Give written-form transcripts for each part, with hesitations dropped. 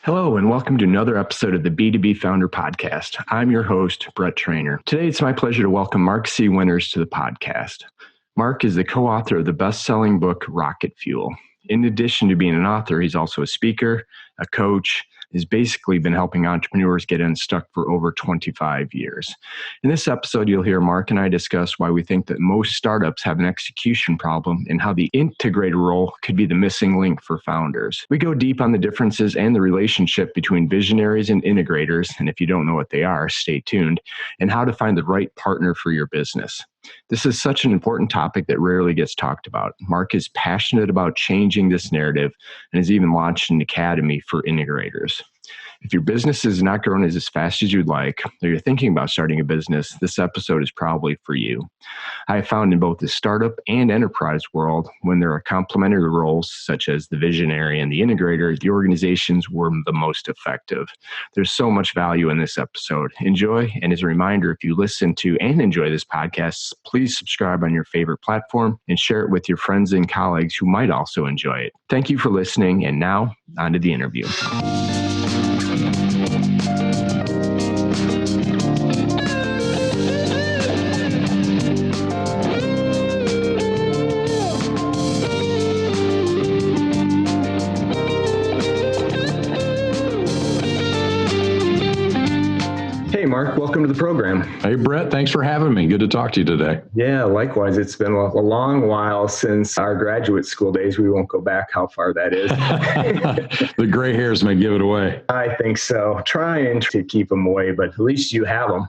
Hello, and welcome to another episode of the B2B Founder Podcast. I'm your host, Brett Trainer. Today, it's my pleasure to welcome Mark C. Winters to the podcast. Mark is the co-author of the best-selling book, Rocket Fuel. In addition to being an author, he's also a speaker, a coach. He's basically been helping entrepreneurs get unstuck for over 25 years. In this episode, you'll hear Mark and I discuss why we think that most startups have an execution problem and how the integrator role could be the missing link for founders. We go deep on the differences and the relationship between visionaries and integrators, and if you don't know what they are, stay tuned, and how to find the right partner for your business. This is such an important topic that rarely gets talked about. Mark is passionate about changing this narrative and has even launched an academy for integrators. If your business is not growing as fast as you'd like, or you're thinking about starting a business, this episode is probably for you. I have found in both the startup and enterprise world, when there are complementary roles such as the visionary and the integrator, the organizations were the most effective. There's so much value in this episode. Enjoy, and as a reminder, if you listen to and enjoy this podcast, please subscribe on your favorite platform and share it with your friends and colleagues who might also enjoy it. Thank you for listening, and now on to the interview. Hey, Mark, welcome to the program. Hey, Brett, thanks for having me. Good to talk to you today. Yeah, likewise. It's been a long while since our graduate school days. We won't go back how far that is. The gray hairs may give it away. I think so. Trying to keep them away, but at least you have them.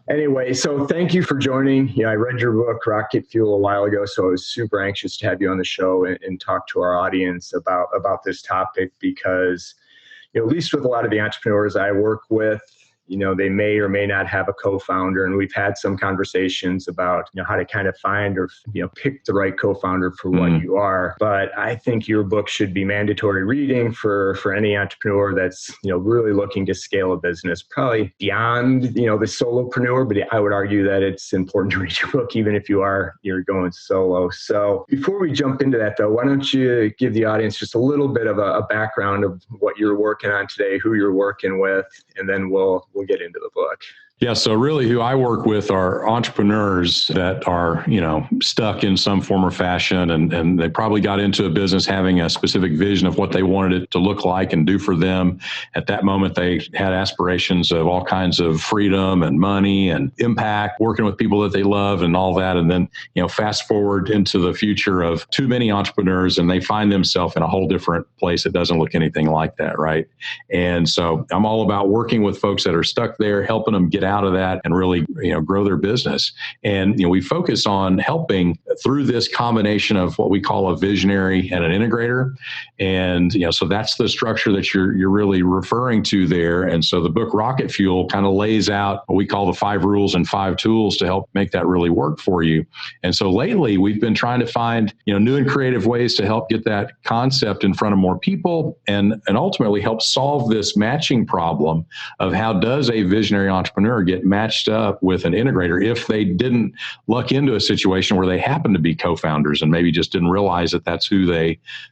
Anyway, so thank you for joining. I read your book, Rocket Fuel, a while ago, so I was super anxious to have you on the show and talk to our audience about this topic because at least with a lot of the entrepreneurs I work with, they may or may not have a co-founder, and we've had some conversations about, how to kind of find or, pick the right co-founder for what you are. But I think your book should be mandatory reading for any entrepreneur that's, really looking to scale a business, probably beyond, the solopreneur. But I would argue that it's important to read your book, even if you're going solo. So before we jump into that, though, why don't you give the audience just a little bit of a background of what you're working on today, who you're working with, and then we'll get into the book. Yeah, so really who I work with are entrepreneurs that are, stuck in some form or fashion, and they probably got into a business having a specific vision of what they wanted it to look like and do for them. At that moment, they had aspirations of all kinds of freedom and money and impact, working with people that they love and all that. And then, fast forward into the future of too many entrepreneurs, and they find themselves in a whole different place that doesn't look anything like that, right? And so I'm all about working with folks that are stuck there, helping them get out of that and really, grow their business. And, we focus on helping through this combination of what we call a visionary and an integrator. And, so that's the structure that you're really referring to there. And so the book Rocket Fuel kind of lays out what we call the 5 rules and 5 tools to help make that really work for you. And so lately we've been trying to find, new and creative ways to help get that concept in front of more people and ultimately help solve this matching problem of how does a visionary entrepreneur get matched up with an integrator if they didn't luck into a situation where they happen to be co-founders and maybe just didn't realize that that's who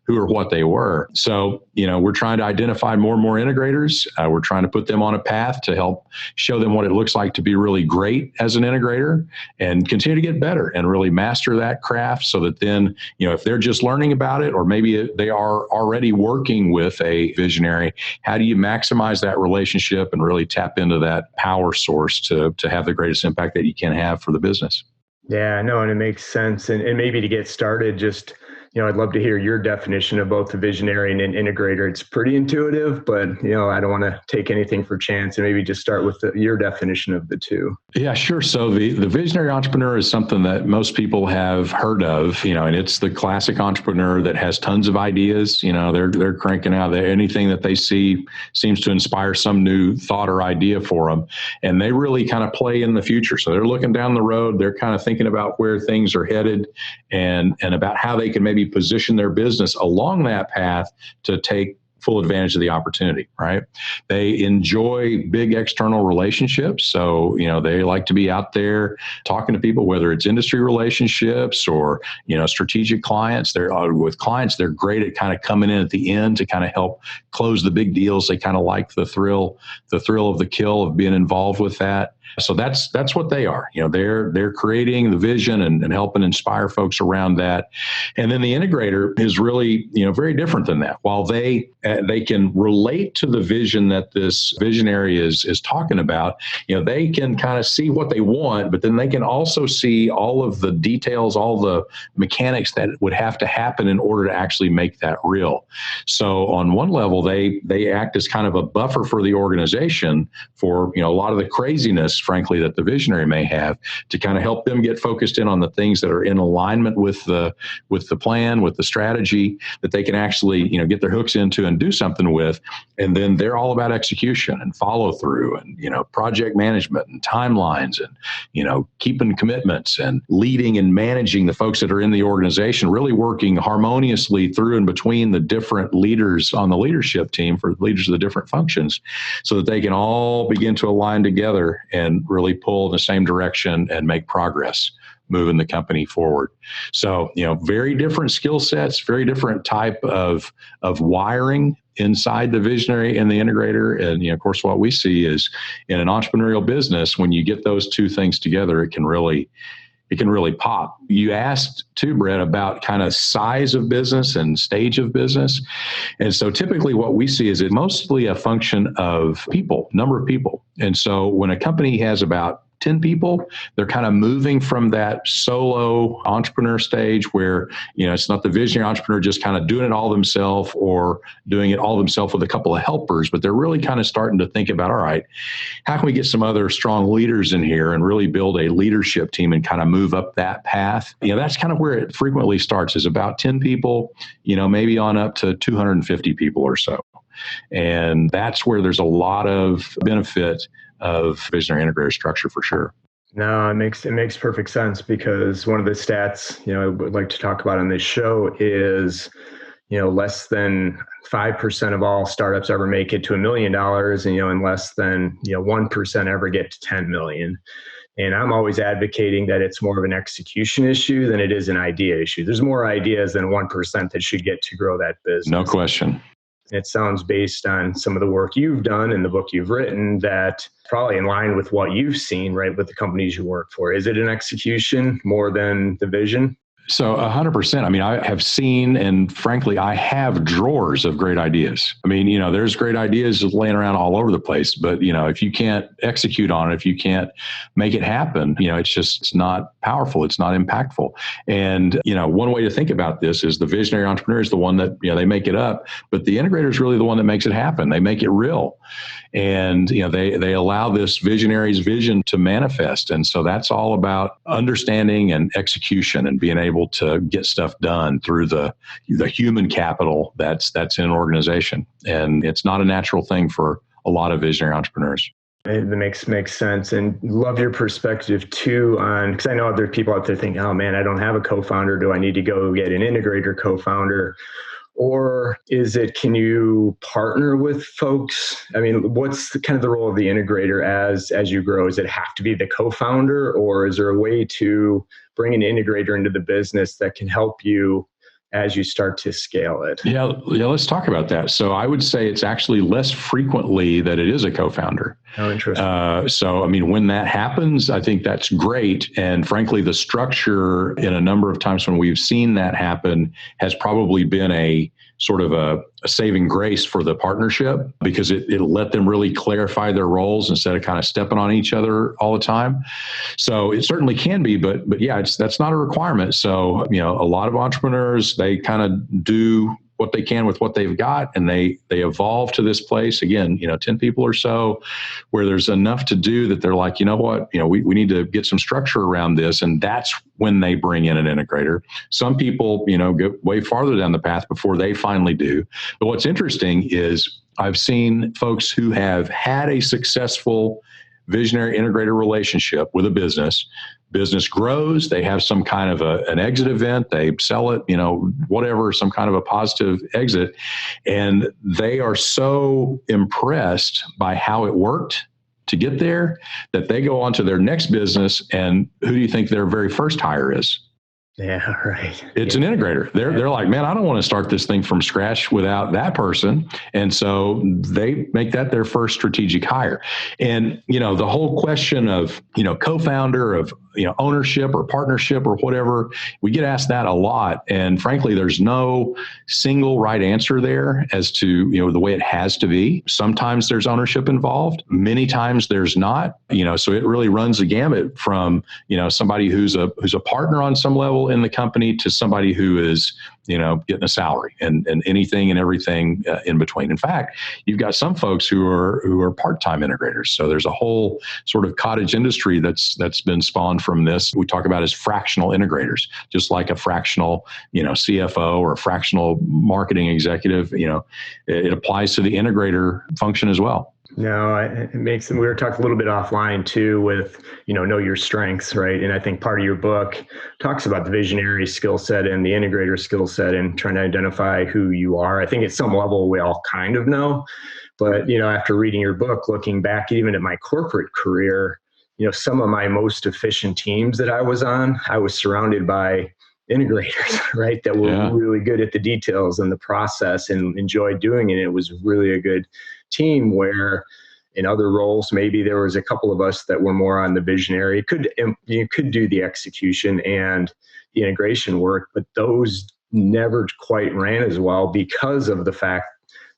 or what they were. So, we're trying to identify more and more integrators. We're trying to put them on a path to help show them what it looks like to be really great as an integrator and continue to get better and really master that craft so that then, if they're just learning about it, or maybe they are already working with a visionary, how do you maximize that relationship and really tap into that power source to have the greatest impact that you can have for the business? Yeah, no, and it makes sense. And maybe to get started, just I'd love to hear your definition of both the visionary and an integrator. It's pretty intuitive, but, I don't want to take anything for chance and maybe just start with your definition of the two. Yeah, sure. So the visionary entrepreneur is something that most people have heard of, and it's the classic entrepreneur that has tons of ideas. They're cranking out there. Anything that they see seems to inspire some new thought or idea for them. And they really kind of play in the future. So they're looking down the road. They're kind of thinking about where things are headed and about how they can maybe position their business along that path to take full advantage of the opportunity, right? They enjoy big external relationships. So, they like to be out there talking to people, whether it's industry relationships or, strategic clients. With clients, they're great at kind of coming in at the end to kind of help close the big deals. They kind of like the thrill of the kill of being involved with that. So that's what they are. They're creating the vision and helping inspire folks around that. And then the integrator is really, very different than that. While they can relate to the vision that this visionary is talking about, they can kind of see what they want, but then they can also see all of the details, all the mechanics that would have to happen in order to actually make that real. So on one level, they act as kind of a buffer for the organization for, a lot of the craziness, frankly, that the visionary may have, to kind of help them get focused in on the things that are in alignment with the plan, with the strategy, that they can actually, get their hooks into and do something with. And then they're all about execution and follow through and, project management and timelines and, keeping commitments and leading and managing the folks that are in the organization, really working harmoniously through and between the different leaders on the leadership team for leaders of the different functions, so that they can all begin to align together and really pull in the same direction and make progress, moving the company forward. So, very different skill sets, very different type of wiring inside the visionary and the integrator. And, of course, what we see is in an entrepreneurial business, when you get those two things together, it can really pop. You asked too, Brett, about kind of size of business and stage of business. And so typically what we see is it's mostly a function of people, number of people. And so when a company has about 10 people, they're kind of moving from that solo entrepreneur stage where, it's not the visionary entrepreneur just kind of doing it all themselves or doing it all themselves with a couple of helpers, but they're really kind of starting to think about, all right, how can we get some other strong leaders in here and really build a leadership team and kind of move up that path? That's kind of where it frequently starts, is about 10 people, maybe on up to 250 people or so. And that's where there's a lot of benefit of visionary integrator structure for sure. No, it makes perfect sense, because one of the stats, I would like to talk about on this show is, less than 5% of all startups ever make it to $1 million, and less than 1% ever get to 10 million. And I'm always advocating that it's more of an execution issue than it is an idea issue. There's more ideas than 1% that should get to grow that business. No question. It sounds, based on some of the work you've done and the book you've written, that probably in line with what you've seen, right, with the companies you work for. Is it an execution more than the vision? So 100%. I mean, I have seen, and frankly, I have drawers of great ideas. I mean, there's great ideas just laying around all over the place, but, if you can't execute on it, if you can't make it happen, it's not powerful. It's not impactful. And, one way to think about this is the visionary entrepreneur is the one that, they make it up, but the integrator is really the one that makes it happen. They make it real. And, they allow this visionary's vision to manifest. And so that's all about understanding and execution and being able to get stuff done through the human capital that's in an organization. And it's not a natural thing for a lot of visionary entrepreneurs. It makes sense. And love your perspective too on, because I know there are people out there thinking, oh man, I don't have a co-founder. Do I need to go get an integrator co-founder? Or is it, can you partner with folks? I mean, what's kind of the role of the integrator as you grow? Does it have to be the co-founder, or is there a way to bring an integrator into the business that can help you as you start to scale it? Yeah, let's talk about that. So I would say it's actually less frequently that it is a co-founder. Oh, interesting. So, I mean, when that happens, I think that's great. And frankly, the structure in a number of times when we've seen that happen has probably been a sort of a saving grace for the partnership, because it let them really clarify their roles instead of kind of stepping on each other all the time. So it certainly can be, but yeah, that's not a requirement. So, a lot of entrepreneurs, they kind of do what they can with what they've got, and they evolve to this place, again, 10 people or so, where there's enough to do that they're like, you know what, we need to get some structure around this. And that's when they bring in an integrator. Some people, go way farther down the path before they finally do. But what's interesting is I've seen folks who have had a successful visionary integrator relationship with a business, business grows, they have some kind of an exit event, they sell it, whatever, some kind of a positive exit. And they are so impressed by how it worked to get there that they go on to their next business. And who do you think their very first hire is? Yeah, right. It's an integrator. They're like, man, I don't want to start this thing from scratch without that person. And so they make that their first strategic hire. And, the whole question of, co-founder, of, ownership or partnership or whatever, we get asked that a lot. And frankly, there's no single right answer there as to, the way it has to be. Sometimes there's ownership involved. Many times there's not, so it really runs the gamut from, somebody who's a partner on some level in the company to somebody who is, getting a salary and anything and everything in between. In fact, you've got some folks who are part-time integrators. So there's a whole sort of cottage industry that's been spawned from this. We talk about as fractional integrators, just like a fractional, CFO or a fractional marketing executive. It applies to the integrator function as well. No, it makes them. We were talking a little bit offline too with, know your strengths, right? And I think part of your book talks about the visionary skill set and the integrator skill set and trying to identify who you are. I think at some level we all kind of know, but, after reading your book, looking back even at my corporate career, some of my most efficient teams that I was on, I was surrounded by integrators, right? That were really good at the details and the process and enjoyed doing it. It was really a good team where in other roles, maybe there was a couple of us that were more on the visionary, you could do the execution and the integration work, but those never quite ran as well because of the fact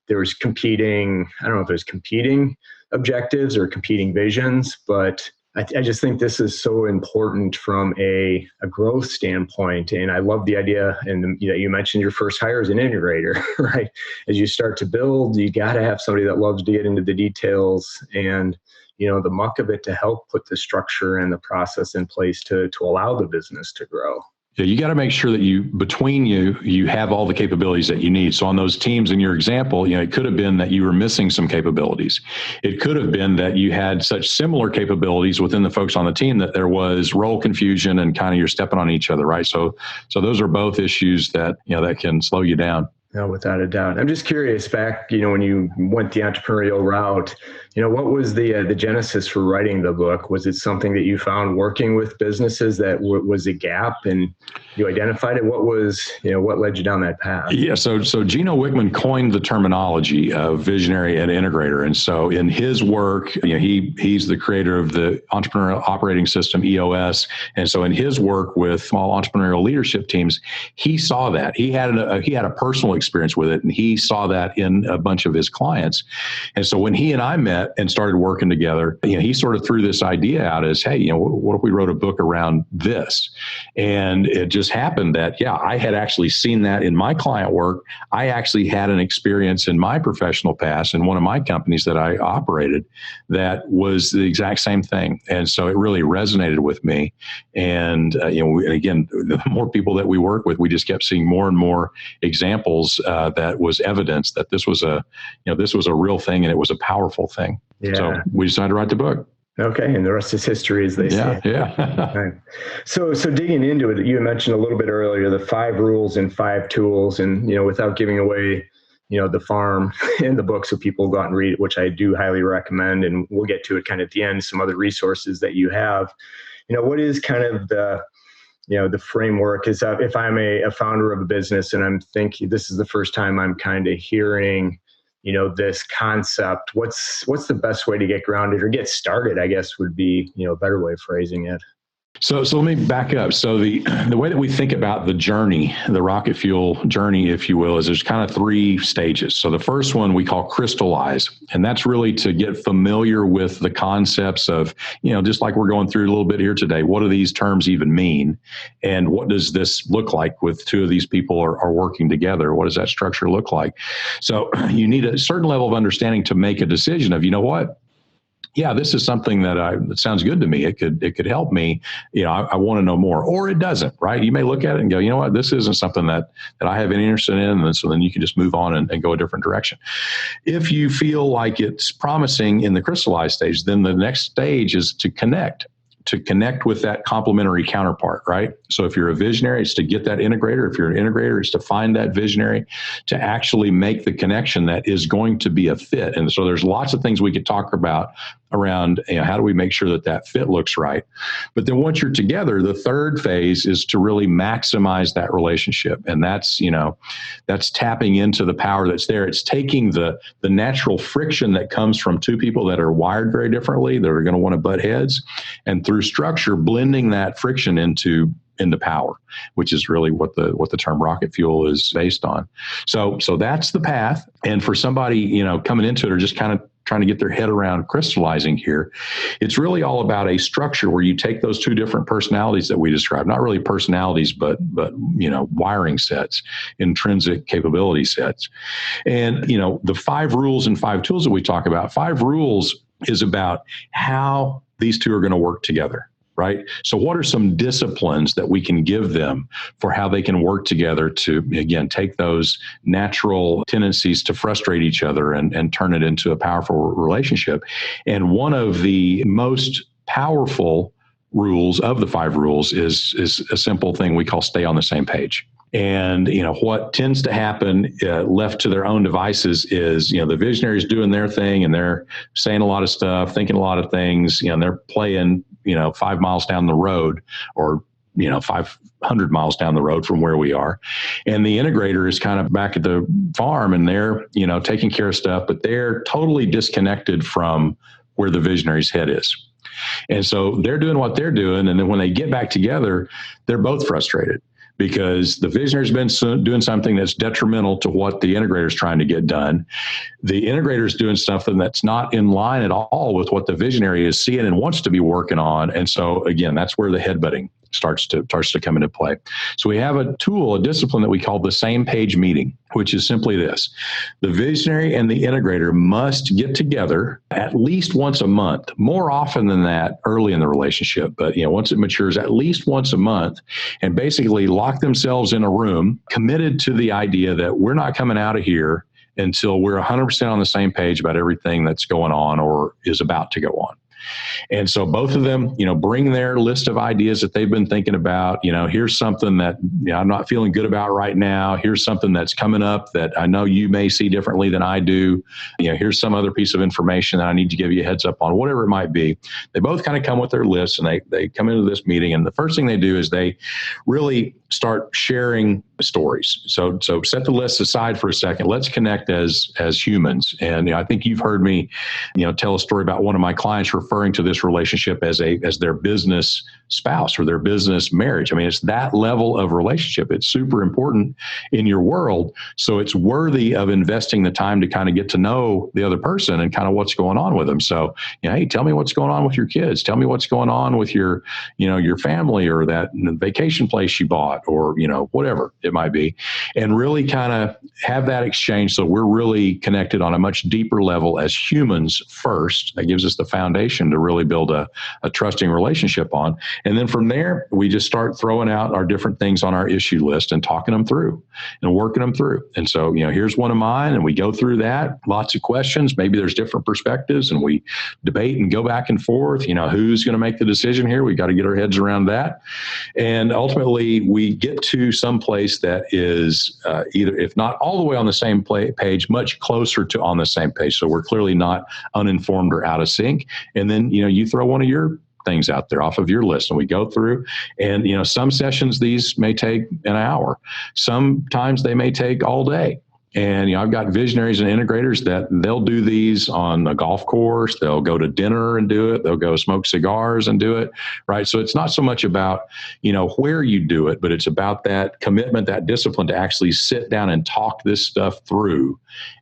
there was competing, I don't know if there's competing objectives or competing visions, but I just think this is so important from a growth standpoint. And I love the idea, and you mentioned your first hire as an integrator, right? As you start to build, you got to have somebody that loves to get into the details and, the muck of it to help put the structure and the process in place to allow the business to grow. Yeah, you got to make sure that between you have all the capabilities that you need. So on those teams in your example, it could have been that you were missing some capabilities. It could have been that you had such similar capabilities within the folks on the team that there was role confusion and kind of you're stepping on each other, right? So those are both issues that, that can slow you down. No, without a doubt. I'm just curious back, when you went the entrepreneurial route, what was the genesis for writing the book? Was it something that you found working with businesses that was a gap and you identified it? What was, what led you down that path? Yeah. So Gino Wickman coined the terminology of visionary and integrator. And so in his work, he's the creator of the entrepreneurial operating system, EOS. And so in his work with small entrepreneurial leadership teams, he saw that he had a personal experience with it. And he saw that in a bunch of his clients. And so when he and I met and started working together, he sort of threw this idea out as, hey, what if we wrote a book around this? And it just happened that, I had actually seen that in my client work. I actually had an experience in my professional past in one of my companies that I operated that was the exact same thing. And so it really resonated with me. And, again, the more people that we work with, we just kept seeing more and more examples that was evidence that this was a real thing and it was a powerful thing. Yeah. So we decided to write the book. Okay, and the rest is history, as they say. Yeah. Right. So digging into it, you mentioned a little bit earlier the 5 rules and 5 tools, and without giving away, the farm in the book, so people go out and read it, which I do highly recommend, and we'll get to it kind of at the end. Some other resources that you have. What is kind of the framework is if I'm a founder of a business and I'm thinking this is the first time I'm kind of hearing, this concept, what's the best way to get grounded or get started, I guess would be, a better way of phrasing it. So let me back up. So the way that we think about the journey, the rocket fuel journey, if you will, is there's kind of 3 stages. So the first one we call crystallize, and that's really to get familiar with the concepts of, just like we're going through a little bit here today, what do these terms even mean? And what does this look like with 2 of these people are working together? What does that structure look like? So you need a certain level of understanding to make a decision of, this is something that sounds good to me. It could help me. I want to know more, or it doesn't, right? You may look at it and go, this isn't something that I have any interest in. And so then you can just move on and go a different direction. If you feel like it's promising in the crystallized stage, then the next stage is to connect. to connect with that complementary counterpart, right? So if you're a visionary, it's to get that integrator. If you're an integrator, it's to find that visionary to actually make the connection that is going to be a fit. And so there's lots of things we could talk about around, how do we make sure that that fit looks right? But then once you're together, the third phase is to really maximize that relationship. And that's tapping into the power that's there. It's taking the natural friction that comes from two people that are wired very differently, that are going to want to butt heads, and through structure, blending that friction into power, which is really what the term rocket fuel is based on. So that's the path. And for somebody, coming into it or just kind of trying to get their head around crystallizing here, it's really all about a structure where you take those two different personalities that we described, not really personalities, but wiring sets, intrinsic capability sets. And, the 5 rules and 5 tools that we talk about, 5 rules is about how these two are going to work together. Right? So what are some disciplines that we can give them for how they can work together to, again, take those natural tendencies to frustrate each other and turn it into a powerful relationship? And one of the most powerful rules of the 5 rules is a simple thing we call stay on the same page. And, what tends to happen left to their own devices is, the visionaries doing their thing and they're saying a lot of stuff, thinking a lot of things, and they're playing, 5 miles down the road or, 500 miles down the road from where we are. And the integrator is kind of back at the farm and they're, taking care of stuff, but they're totally disconnected from where the visionary's head is. And so they're doing what they're doing. And then when they get back together, they're both frustrated, because the visionary's been doing something that's detrimental to what the integrator is trying to get done. The integrator is doing something that's not in line at all with what the visionary is seeing and wants to be working on. And so, again, that's where the headbutting starts to come into play. So we have a tool, a discipline that we call the same page meeting, which is simply this. The visionary and the integrator must get together at least once a month, more often than that early in the relationship. But, once it matures, at least once a month, and basically lock themselves in a room, committed to the idea that we're not coming out of here until we're 100% on the same page about everything that's going on or is about to go on. And so both of them, bring their list of ideas that they've been thinking about. Here's something that I'm not feeling good about right now. Here's something that's coming up that I know you may see differently than I do. Here's some other piece of information that I need to give you a heads up on, whatever it might be. They both kind of come with their lists and they come into this meeting. And the first thing they do is they really start sharing stories. So set the list aside for a second. Let's connect as humans. And I think you've heard me, tell a story about one of my clients referring to this relationship as their business spouse or their business marriage. I mean, it's that level of relationship. It's super important in your world. So it's worthy of investing the time to kind of get to know the other person and kind of what's going on with them. So, hey, tell me what's going on with your kids. Tell me what's going on with your family or that vacation place you bought or, whatever it might be. And really kind of have that exchange. So we're really connected on a much deeper level as humans first. That gives us the foundation to really build a trusting relationship on. And then from there, we just start throwing out our different things on our issue list and talking them through and working them through. And so, here's one of mine, and we go through that. Lots of questions. Maybe there's different perspectives, and we debate and go back and forth. Who's going to make the decision here? We got to get our heads around that. And ultimately, we get to some place that is either, if not all the way on the same page, much closer to on the same page. So we're clearly not uninformed or out of sync. And then, you throw one of your things out there off of your list and we go through, and some sessions, these may take an hour. Sometimes they may take all day. And I've got visionaries and integrators that they'll do these on a golf course. They'll go to dinner and do it. They'll go smoke cigars and do it, right? So it's not so much about, where you do it, but it's about that commitment, that discipline to actually sit down and talk this stuff through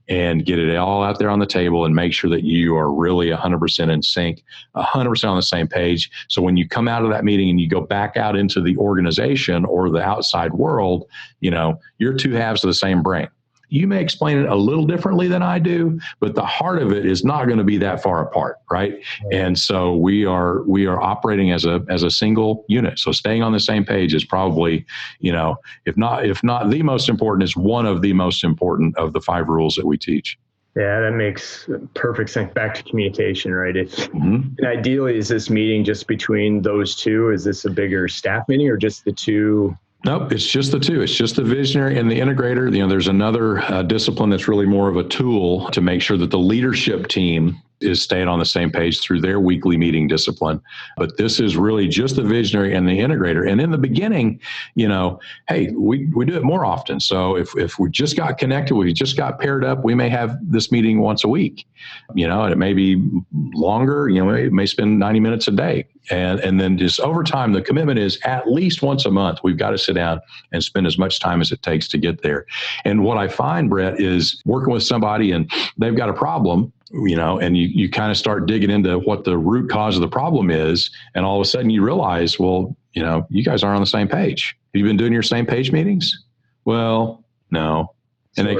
and get it all out there on the table and make sure that you are really 100% in sync, 100% on the same page. So when you come out of that meeting and you go back out into the organization or the outside world, you're two halves of the same brain. You may explain it a little differently than I do, but the heart of it is not going to be that far apart, right? And so we are operating as a single unit. So staying on the same page is probably, if not the most important, is one of the most important of the 5 rules that we teach. Yeah, that makes perfect sense. Back to communication, right? And ideally, is this meeting just between those two? Is this a bigger staff meeting or just the two? Nope, it's just the two. It's just the visionary and the integrator. There's another discipline that's really more of a tool to make sure that the leadership team is staying on the same page through their weekly meeting discipline. But this is really just the visionary and the integrator. And in the beginning, hey, we do it more often. So if we just got connected, we just got paired up, we may have this meeting once a week, and it may be longer, it may spend 90 minutes a day. And then just over time, the commitment is at least once a month, we've got to sit down and spend as much time as it takes to get there. And what I find, Brett, is working with somebody and they've got a problem, and you kind of start digging into what the root cause of the problem is. And all of a sudden you realize, well, you guys aren't on the same page. Have you been doing your same page meetings? Well, no. And they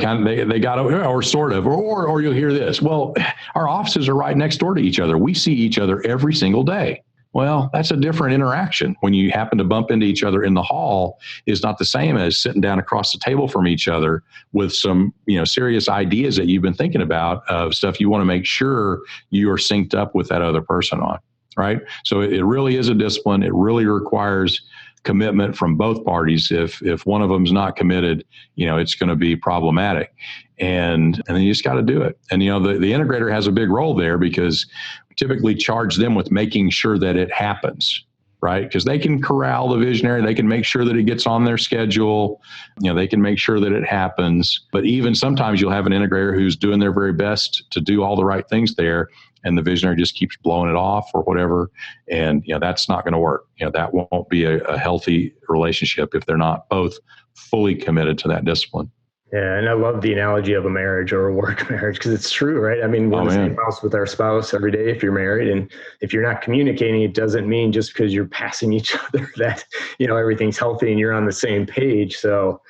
got to, or sort of, or you'll hear this. Well, our offices are right next door to each other. We see each other every single day. Well, that's a different interaction. When you happen to bump into each other in the hall is not the same as sitting down across the table from each other with some, serious ideas that you've been thinking about of stuff you want to make sure you are synced up with that other person on, right? So it really is a discipline. It really requires commitment from both parties. If one of them's not committed, it's going to be problematic. And then you just got to do it. And, the integrator has a big role there because we typically charge them with making sure that it happens, right? Because they can corral the visionary. They can make sure that it gets on their schedule. They can make sure that it happens. But even sometimes you'll have an integrator who's doing their very best to do all the right things there, and the visionary just keeps blowing it off or whatever. And, that's not going to work. That won't be a healthy relationship if they're not both fully committed to that discipline. Yeah, and I love the analogy of a marriage or a work marriage because it's true, right? I mean, we're in the same house with our spouse every day if you're married. And if you're not communicating, it doesn't mean just because you're passing each other that, everything's healthy and you're on the same page. So,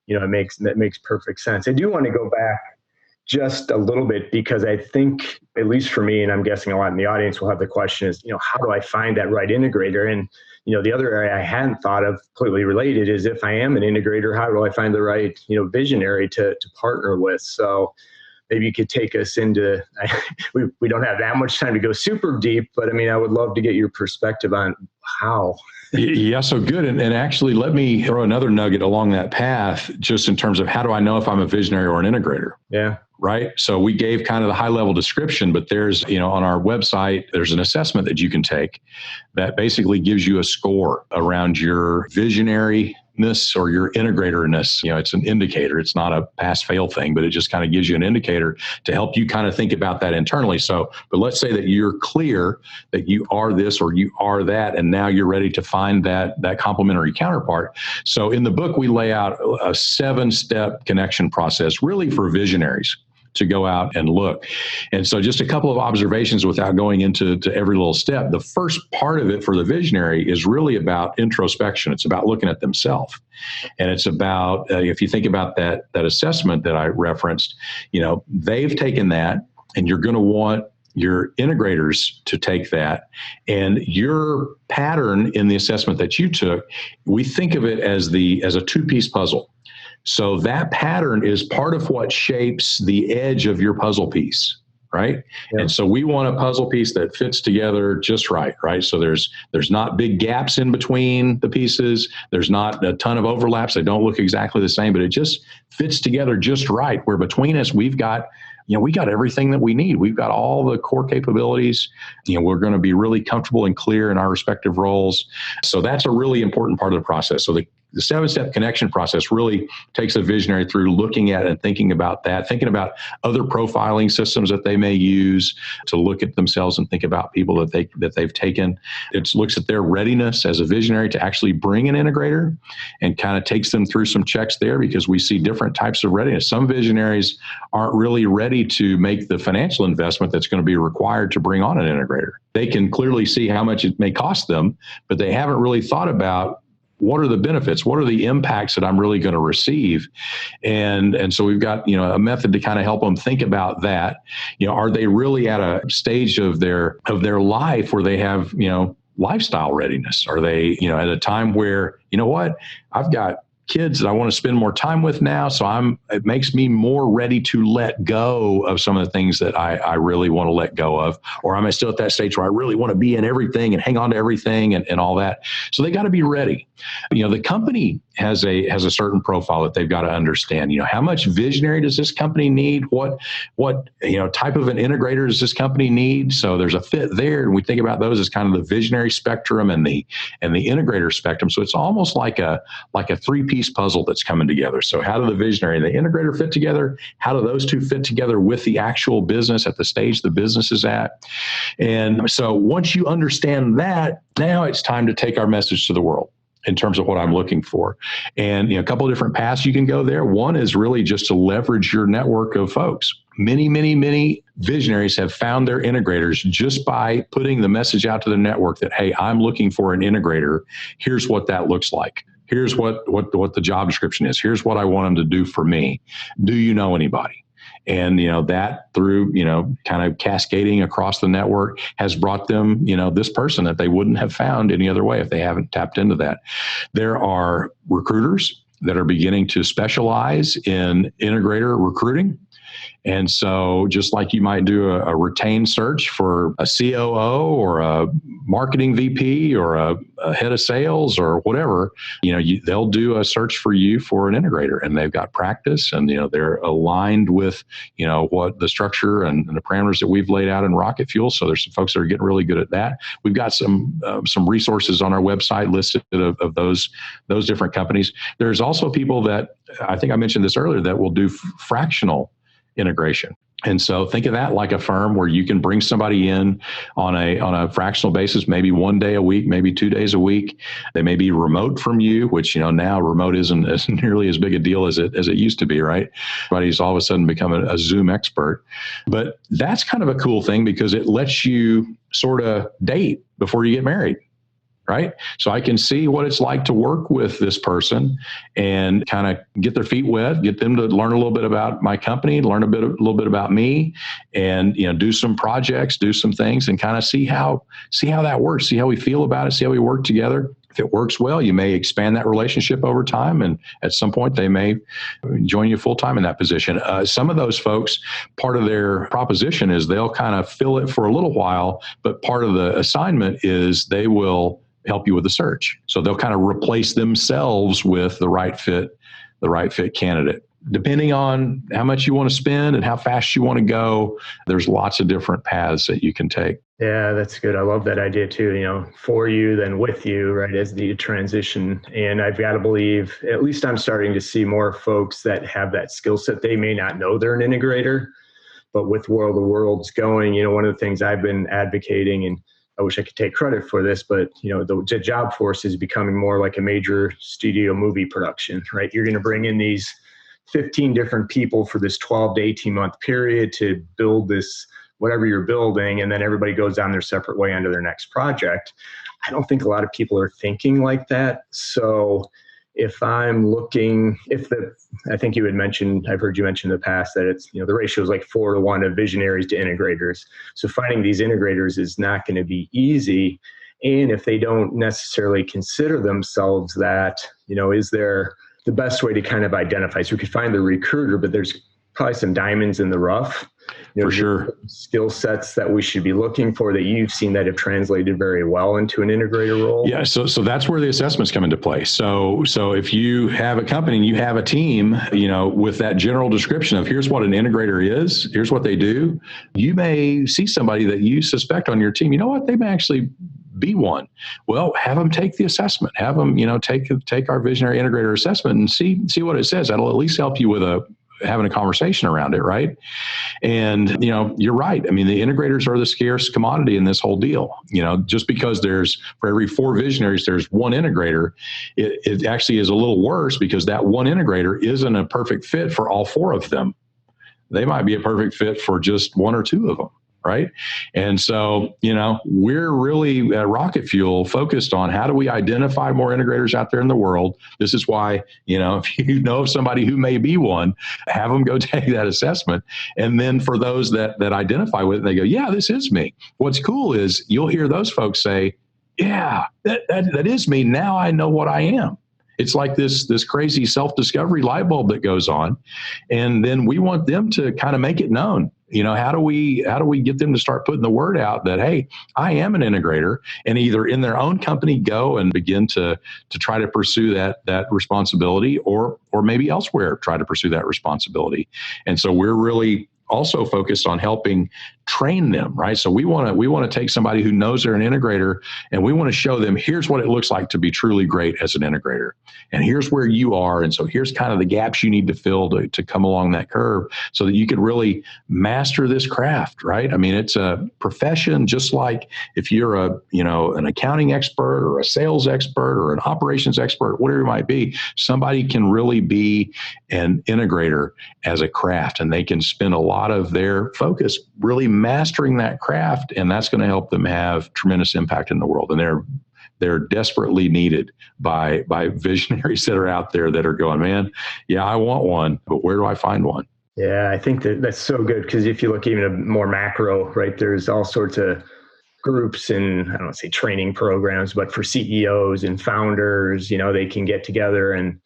that makes perfect sense. I do want to go back just a little bit because I think, at least for me, and I'm guessing a lot in the audience will have the question is, how do I find that right integrator? And, the other area I hadn't thought of completely related is if I am an integrator, how do I find the right, visionary to partner with? So maybe you could take us into, we don't have that much time to go super deep, but I would love to get your perspective on how. Yeah, so good. And actually, let me throw another nugget along that path, just in terms of how do I know if I'm a visionary or an integrator? Yeah. Right. So we gave kind of the high level description, but there's, on our website, there's an assessment that you can take that basically gives you a score around your visionariness or your integratorness. It's an indicator. It's not a pass fail thing, but it just kind of gives you an indicator to help you kind of think about that internally. So, but let's say that you're clear that you are this or you are that, and now you're ready to find that complementary counterpart. So in the book, we lay out a 7-step connection process really for visionaries to go out and look. And so just a couple of observations without going into every little step. The first part of it for the visionary is really about introspection. It's about looking at themselves. And it's about, if you think about that assessment that I referenced, they've taken that, and you're going to want your integrators to take that. And your pattern in the assessment that you took, we think of it as a 2-piece puzzle. So that pattern is part of what shapes the edge of your puzzle piece, right? Yeah. And so we want a puzzle piece that fits together just right? So there's not big gaps in between the pieces. There's not a ton of overlaps. They don't look exactly the same, but it just fits together just right, where between us, we got everything that we need. We've got all the core capabilities. We're going to be really comfortable and clear in our respective roles. So that's a really important part of the process. So the 7-step connection process really takes a visionary through looking at and thinking about that, thinking about other profiling systems that they may use to look at themselves and think about people that they've taken. It looks at their readiness as a visionary to actually bring an integrator and kind of takes them through some checks there, because we see different types of readiness. Some visionaries aren't really ready to make the financial investment that's going to be required to bring on an integrator. They can clearly see how much it may cost them, but they haven't really thought about what are the benefits? What are the impacts that I'm really going to receive? And so we've got, a method to kind of help them think about that. Are they really at a stage of their life where they have, lifestyle readiness? Are they, at a time where, I've got kids that I want to spend more time with now. So it makes me more ready to let go of some of the things that I really want to let go of, or I'm still at that stage where I really want to be in everything and hang on to everything and all that. So they got to be ready. The company has a certain profile that they've got to understand. How much visionary does this company need? What type of an integrator does this company need? So there's a fit there, and we think about those as kind of the visionary spectrum and the integrator spectrum. So it's almost like a three-piece puzzle that's coming together. So how do the visionary and the integrator fit together? How do those two fit together with the actual business at the stage the business is at? And so once you understand that, now it's time to take our message to the world in terms of what I'm looking for. And a couple of different paths you can go there. One is really just to leverage your network of folks. Many, many, many visionaries have found their integrators just by putting the message out to the network that, hey, I'm looking for an integrator. Here's what that looks like. Here's what the job description is. Here's what I want them to do for me. Do you know anybody? And, that through, kind of cascading across the network has brought them, this person that they wouldn't have found any other way if they haven't tapped into that. There are recruiters that are beginning to specialize in integrator recruiting. And so just like you might do a retained search for a COO or a marketing VP or a head of sales or whatever, they'll do a search for you for an integrator, and they've got practice, and they're aligned with what the structure and the parameters that we've laid out in Rocket Fuel. So there's some folks that are getting really good at that. We've got some resources on our website listed of those different companies. There's also people that, I think I mentioned this earlier, that will do fractional integration. And so think of that like a firm where you can bring somebody in on a fractional basis, maybe 1 day a week, maybe 2 days a week. They may be remote from you, which, now remote isn't as nearly as big a deal as it used to be, right? Everybody's all of a sudden become a Zoom expert. But that's kind of a cool thing because it lets you sort of date before you get married. Right? So I can see what it's like to work with this person and kind of get their feet wet, get them to learn a little bit about my company, learn a little bit about me, and do some projects, do some things, and kind of see how that works, see how we feel about it, see how we work together. If it works well, you may expand that relationship over time, and at some point they may join you full time in that position. Some of those folks, part of their proposition is they'll kind of fill it for a little while, but part of the assignment is they will help you with the search. So they'll kind of replace themselves with the right fit candidate. Depending on how much you want to spend and how fast you want to go, there's lots of different paths that you can take. Yeah, that's good. I love that idea too, for you, then with you, right, as the transition. And I've got to believe, at least I'm starting to see more folks that have that skill set. They may not know they're an integrator, but with where the world's going, one of the things I've been advocating, and I wish I could take credit for this, but the job force is becoming more like a major studio movie production, right? You're going to bring in these 15 different people for this 12 to 18 month period to build this, whatever you're building, and then everybody goes down their separate way onto their next project. I don't think a lot of people are thinking like that. So if I'm looking, I think you had mentioned, I've heard you mention in the past that it's, the ratio is like 4-to-1 of visionaries to integrators. So finding these integrators is not going to be easy. And if they don't necessarily consider themselves that, is there the best way to kind of identify? So we could find the recruiter, but there's probably some diamonds in the rough. For sure. Skill sets that we should be looking for that you've seen that have translated very well into an integrator role. Yeah. So that's where the assessments come into play. So if you have a company and you have a team, with that general description of here's what an integrator is, here's what they do, you may see somebody that you suspect on your team, they may actually be one. Well, have them take the assessment, have them, take our visionary integrator assessment and see what it says. That'll at least help you with having a conversation around it, right? And, you're right. I mean, the integrators are the scarce commodity in this whole deal. Just because for every 4 visionaries, there's 1 integrator, it actually is a little worse because that 1 integrator isn't a perfect fit for all 4 of them. They might be a perfect fit for just 1 or 2 of them. Right. And so, we're really at Rocket Fuel focused on how do we identify more integrators out there in the world. This is why, if you know of somebody who may be one, have them go take that assessment. And then for those that identify with it, they go, yeah, this is me. What's cool is you'll hear those folks say, yeah, that is me. Now I know what I am. It's like this crazy self-discovery light bulb that goes on. And then we want them to kind of make it known. How do we get them to start putting the word out that, hey, I am an integrator, and either in their own company go and begin to try to pursue that responsibility, or maybe elsewhere try to pursue that responsibility. And so we're really also focused on helping train them, right? So we want to take somebody who knows they're an integrator, and we want to show them, here's what it looks like to be truly great as an integrator, and here's where you are, and so here's kind of the gaps you need to fill to come along that curve, so that you could really master this craft, right? I mean, it's a profession, just like if you're an accounting expert or a sales expert or an operations expert, whatever it might be. Somebody can really be an integrator as a craft, and they can spend a lot of their focus really mastering that craft, and that's going to help them have tremendous impact in the world. And they're desperately needed by visionaries that are out there that are going, man, yeah, I want one, but where do I find one? Yeah, I think that's so good, because if you look even a more macro, right, there's all sorts of groups and, I don't want to say training programs, but for CEOs and founders, they can get together and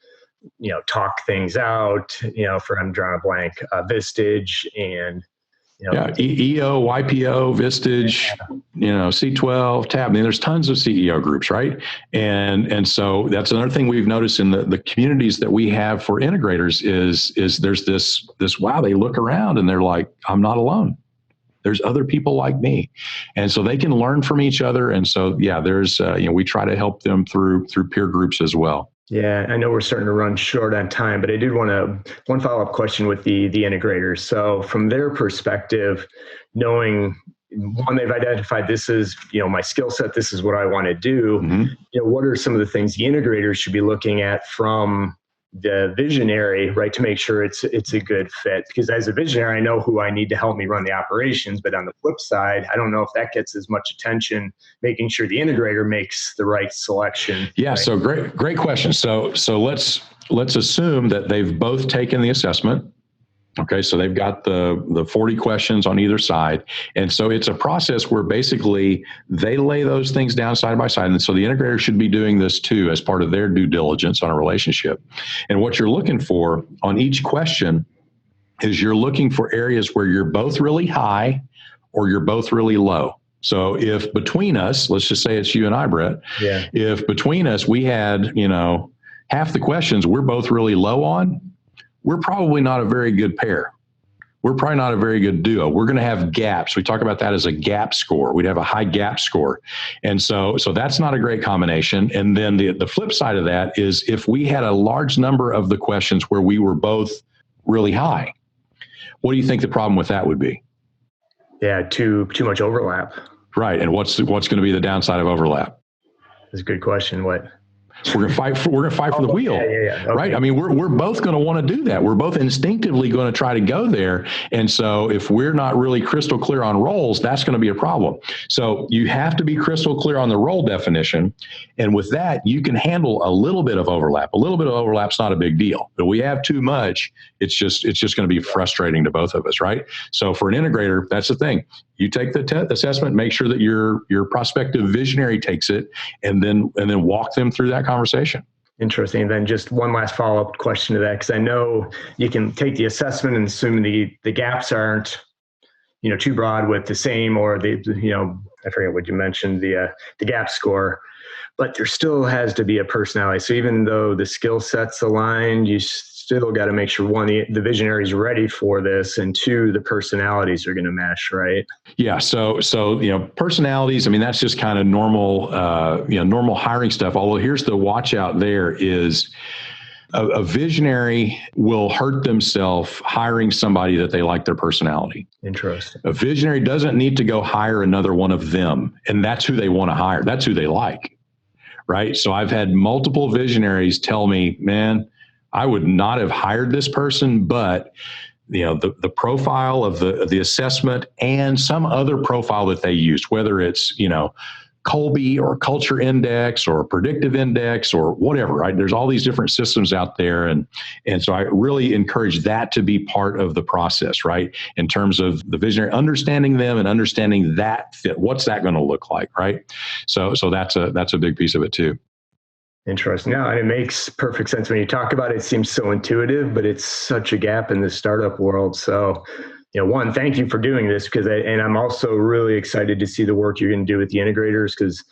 talk things out, I'm drawing a blank, Vistage and, EO, YPO, Vistage, C12, TAB. I mean, there's tons of CEO groups, right? And so that's another thing we've noticed in the communities that we have for integrators is there's this, wow, they look around and they're like, I'm not alone. There's other people like me. And so they can learn from each other. And so, there's, we try to help them through peer groups as well. Yeah, I know we're starting to run short on time, but I did want one follow-up question with the integrators. So from their perspective, knowing, one, they've identified this is, my skill set, this is what I want to do. Mm-hmm. What are some of the things the integrators should be looking at from the visionary, right, to make sure it's a good fit? Because as a visionary, I know who I need to help me run the operations, but on the flip side, I don't know if that gets as much attention, making sure the integrator makes the right selection. Yeah, right? So great question. So let's assume that they've both taken the assessment. Okay, so they've got the 40 questions on either side. And so it's a process where basically they lay those things down side by side. And so the integrator should be doing this too as part of their due diligence on a relationship. And what you're looking for on each question is you're looking for areas where you're both really high or you're both really low. So if between us, let's just say it's you and I, Brett, if between us we had, half the questions we're both really low on, we're probably not a very good pair. We're probably not a very good duo. We're going to have gaps. We talk about that as a gap score. We'd have a high gap score. And so that's not a great combination. And then the flip side of that is if we had a large number of the questions where we were both really high, what do you think the problem with that would be? Yeah, too much overlap. Right. And what's going to be the downside of overlap? That's a good question. What? We're going to fight for the wheel, Okay. Right? I mean, we're both going to want to do that. We're both instinctively going to try to go there. And so if we're not really crystal clear on roles, that's going to be a problem. So you have to be crystal clear on the role definition. And with that, you can handle a little bit of overlap. A little bit of overlap's not a big deal. But we have too much, it's just going to be frustrating to both of us, right? So for an integrator, that's the thing. You take the assessment, make sure that your prospective visionary takes it, and then walk them through that conversation. Interesting. And then just one last follow-up question to that, because I know you can take the assessment and assume the gaps aren't, too broad with the same, or I forget what you mentioned, the gap score, but there still has to be a personality. So even though the skill set's aligned, you still got to make sure, one, the visionary is ready for this, and two, the personalities are going to mesh, right? Yeah. So personalities, I mean, that's just kind of normal, normal hiring stuff. Although here's the watch out there is a visionary will hurt themselves hiring somebody that they like their personality. Interesting. A visionary doesn't need to go hire another one of them, and that's who they want to hire. That's who they like, right? So I've had multiple visionaries tell me, man, I would not have hired this person, but the profile of the assessment and some other profile that they used, whether it's Colby or Culture Index or Predictive Index or whatever, right? There's all these different systems out there, and so I really encourage that to be part of the process, right? In terms of the visionary, understanding them and understanding that fit. What's that going to look like, right? So that's a big piece of it too. Interesting. No, and it makes perfect sense when you talk about it. It seems so intuitive, but it's such a gap in the startup world. So, one, thank you for doing this and I'm also really excited to see the work you're going to do with the integrators because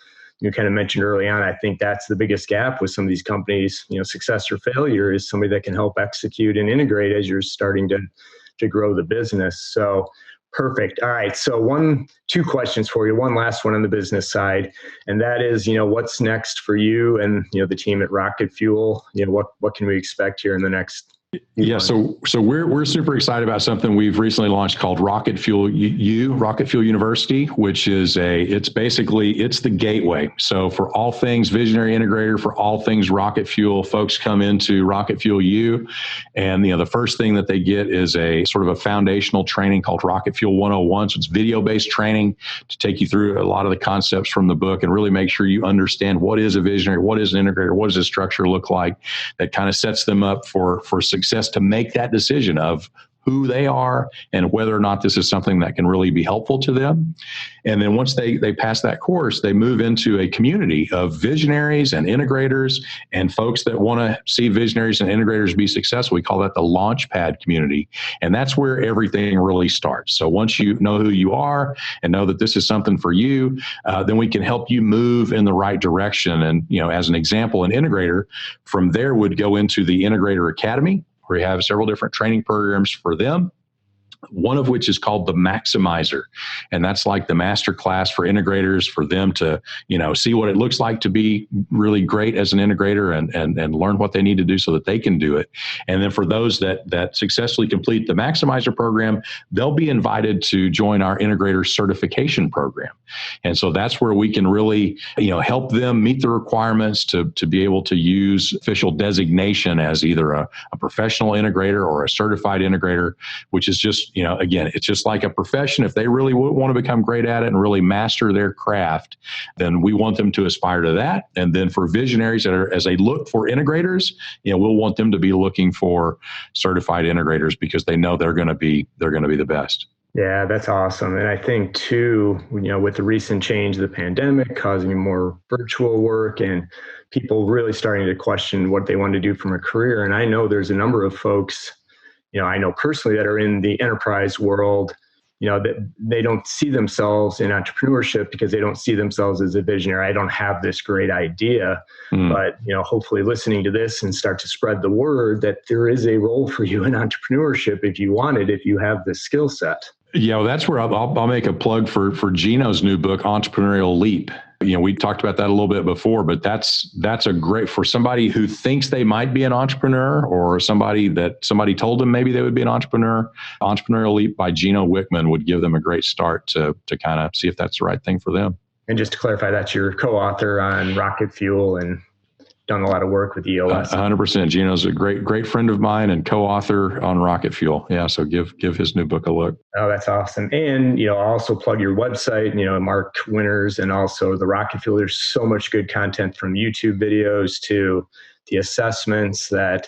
you kind of mentioned early on, I think that's the biggest gap with some of these companies, success or failure is somebody that can help execute and integrate as you're starting to grow the business. So perfect. All right. So two questions for you. One last one on the business side, and that is, what's next for you and, the team at Rocket Fuel? What can we expect here in the next Yeah, so we're super excited about something we've recently launched called Rocket Fuel Rocket Fuel University, which is it's the gateway. So for all things Visionary Integrator, for all things Rocket Fuel, folks come into Rocket Fuel U, and the first thing that they get is a sort of a foundational training called Rocket Fuel 101. So it's video-based training to take you through a lot of the concepts from the book and really make sure you understand what is a visionary, what is an integrator, what does a structure look like. That kind of sets them up for success to make that decision of who they are and whether or not this is something that can really be helpful to them. And then once they pass that course, they move into a community of visionaries and integrators and folks that want to see visionaries and integrators be successful. We call that the Launchpad community. And that's where everything really starts. So once you know who you are and know that this is something for you, then we can help you move in the right direction. And, as an example, an integrator from there would go into the Integrator Academy, where we have several different training programs for them. One of which is called the Maximizer. And that's like the master class for integrators for them to, see what it looks like to be really great as an integrator and learn what they need to do so that they can do it. And then for those that successfully complete the Maximizer program, they'll be invited to join our integrator certification program. And so that's where we can really, help them meet the requirements to be able to use official designation as either a professional integrator or a certified integrator, which is just, again, it's just like a profession. If they really want to become great at it and really master their craft, then we want them to aspire to that. And then for visionaries as they look for integrators, we'll want them to be looking for certified integrators because they know they're going to be the best. Yeah, that's awesome. And I think too, with the recent change of the pandemic causing more virtual work and people really starting to question what they want to do from a career. And I know there's a number of folks I know personally that are in the enterprise world, that they don't see themselves in entrepreneurship because they don't see themselves as a visionary. I don't have this great idea, but, hopefully listening to this and start to spread the word that there is a role for you in entrepreneurship if you want it, if you have the skill set. Yeah, well, that's where I'll make a plug for Gino's new book, Entrepreneurial Leap. We talked about that a little bit before, but that's a great for somebody who thinks they might be an entrepreneur or somebody told them maybe they would be an entrepreneur. Entrepreneurial Leap by Gino Wickman would give them a great start to kind of see if that's the right thing for them. And just to clarify, that's your co-author on Rocket Fuel and done a lot of work with EOS. 100%. Gino's a great friend of mine and co-author on Rocket Fuel. Yeah, so give his new book a look. Oh, that's awesome. And, I'll also plug your website, Mark Winters, and also the Rocket Fuel. There's so much good content from YouTube videos to the assessments that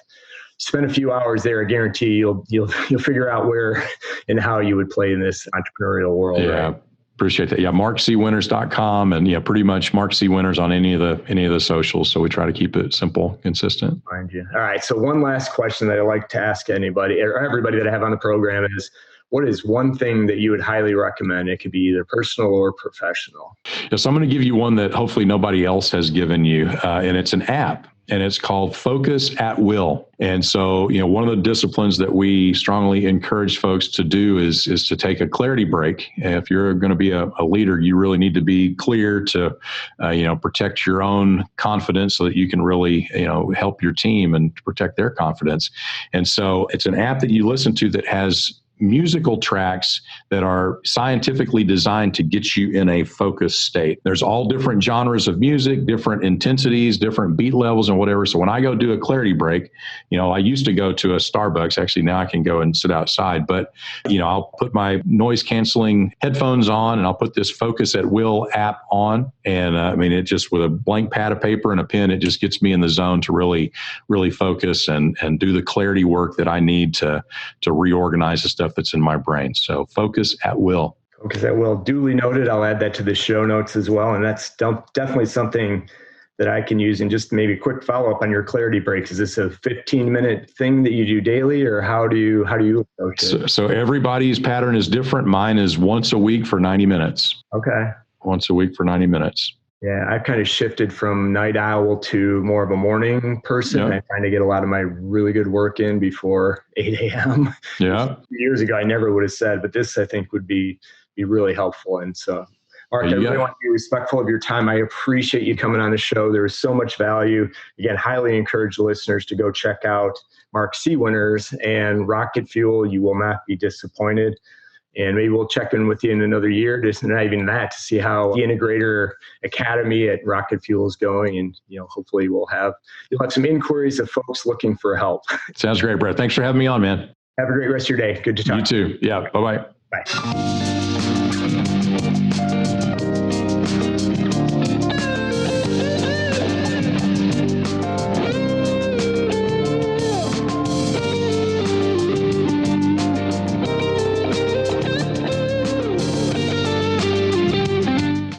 spend a few hours there. I guarantee you'll figure out where and how you would play in this entrepreneurial world. Yeah. Right? Appreciate that. Yeah, markcwinters.com and pretty much Mark C. Winters on any of the socials. So we try to keep it simple, consistent. Find you. All right. So one last question that I like to ask anybody or everybody that I have on the program is, what is one thing that you would highly recommend? It could be either personal or professional. Yeah, so I'm going to give you one that hopefully nobody else has given you, and it's an app. And it's called Focus at Will. And so, one of the disciplines that we strongly encourage folks to do is to take a clarity break. And if you're going to be a leader, you really need to be clear to, protect your own confidence so that you can really, help your team and protect their confidence. And so it's an app that you listen to that has musical tracks that are scientifically designed to get you in a focused state. There's all different genres of music, different intensities, different beat levels and whatever. So when I go do a clarity break, I used to go to a Starbucks. Actually, now I can go and sit outside, but, I'll put my noise canceling headphones on and I'll put this Focus at Will app on. And it just with a blank pad of paper and a pen, it just gets me in the zone to really, really focus and do the clarity work that I need to reorganize the stuff that's in my brain. So Focus at Will. Focus at Will. Duly noted. I'll add that to the show notes as well. And that's definitely something that I can use? And just maybe a quick follow-up on your clarity breaks. Is this a 15-minute thing that you do daily, or how do you approach it? So everybody's pattern is different. Mine is once a week for 90 minutes. Okay. Once a week for 90 minutes. Yeah, I've kind of shifted from night owl to more of a morning person. Yep. I kind of get a lot of my really good work in before 8 a.m. Yeah. Years ago, I never would have said, but this I think would be really helpful. And so, Mark, I really want to be respectful of your time. I appreciate you coming on the show. There was so much value. Again, highly encourage listeners to go check out Mark C. Winters and Rocket Fuel. You will not be disappointed. And maybe we'll check in with you in another year, just not even that, to see how the Integrator Academy at Rocket Fuel is going. And, hopefully you'll have some inquiries of folks looking for help. Sounds great, Brett. Thanks for having me on, man. Have a great rest of your day. Good to talk. You too. Yeah. Bye-bye. Bye.